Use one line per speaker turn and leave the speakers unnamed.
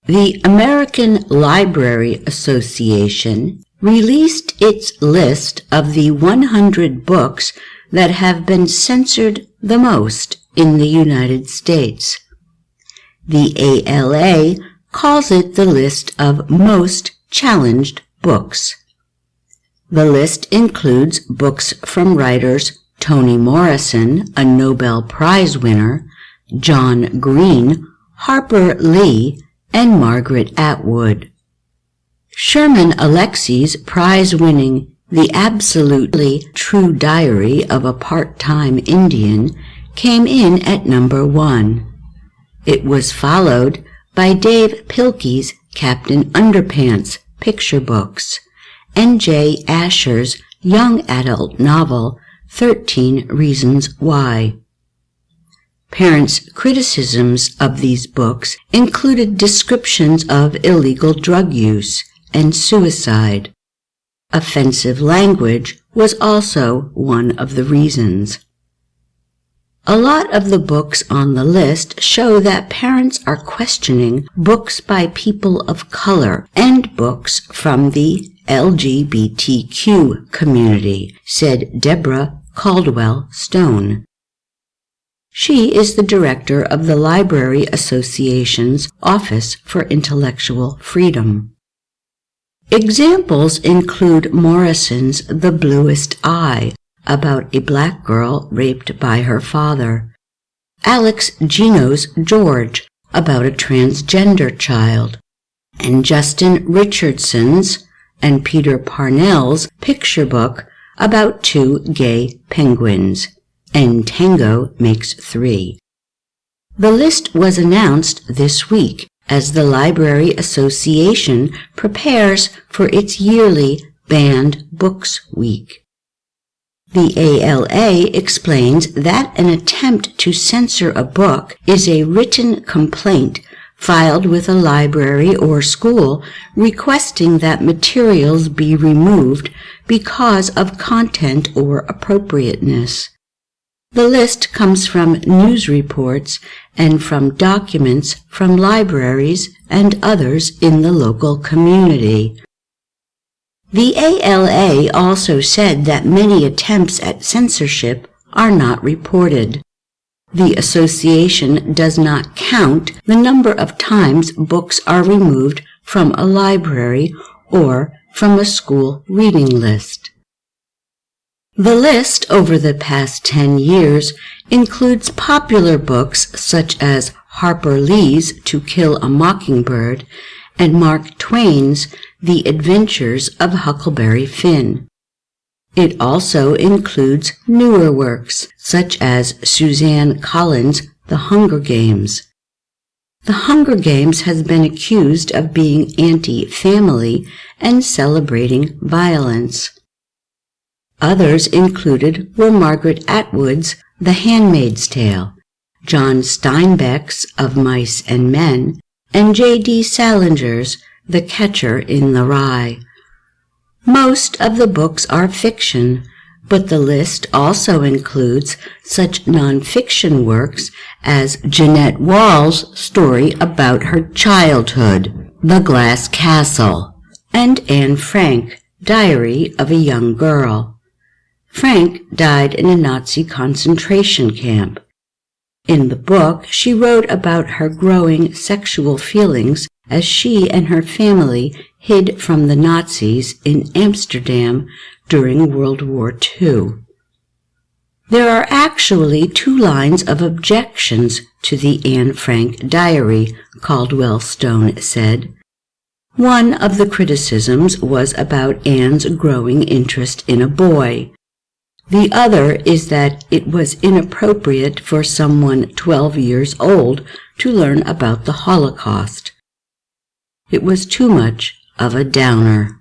The American Library Association released its list of the 100 books that have been censored the most in the United States. The ALA calls it the list of most challenged books. The list includes books from writers Toni Morrison, a Nobel Prize winner, John Green, Harper Lee, and Margaret Atwood. Sherman Alexie's prize-winning The Absolutely True Diary of a Part-Time Indian came in at number 1. It was followed by Dave Pilkey's Captain Underpants picture books and Jay Asher's young adult novel 13 Reasons Why. Parents' criticisms of these books included descriptions of illegal drug use and suicide. Offensive language was also one of the reasons. A lot of the books on the list show that parents are questioning books by people of color and books from the LGBTQ community, said Deborah Caldwell Stone. She is the director of the Library Association's Office for Intellectual Freedom. Examples include Morrison's The Bluest Eye, about a black girl raped by her father, Alex Gino's George, about a transgender child, and Justin Richardson's and Peter Parnell's picture book about 2 gay penguins, and Tango Makes 3. The list was announced this week as the Library Association prepares for its yearly Banned Books Week. The ALA explains that an attempt to censor a book is a written complaint filed with a library or school requesting that materials be removed because of content or appropriateness. The list comes from news reports and from documents from libraries and others in the local community. The ALA also said that many attempts at censorship are not reported. The association does not count the number of times books are removed from a library or from a school reading list. The list over the past 10 years includes popular books such as Harper Lee's To Kill a Mockingbird and Mark Twain's The Adventures of Huckleberry Finn. It also includes newer works such as Suzanne Collins' The Hunger Games. The Hunger Games has been accused of being anti-family and celebrating violence. Others included were Margaret Atwood's The Handmaid's Tale, John Steinbeck's Of Mice and Men, and J.D. Salinger's The Catcher in the Rye. Most of the books are fiction, but the list also includes such nonfiction works as Jeanette Wall's story about her childhood, The Glass Castle, and Anne Frank, Diary of a Young Girl. Frank died in a Nazi concentration camp. In the book, she wrote about her growing sexual feelings as she and her family hid from the Nazis in Amsterdam during World War II. There are actually 2 lines of objections to the Anne Frank diary, Caldwell Stone said. One of the criticisms was about Anne's growing interest in a boy. The other is that it was inappropriate for someone 12 years old to learn about the Holocaust. It was too much of a downer.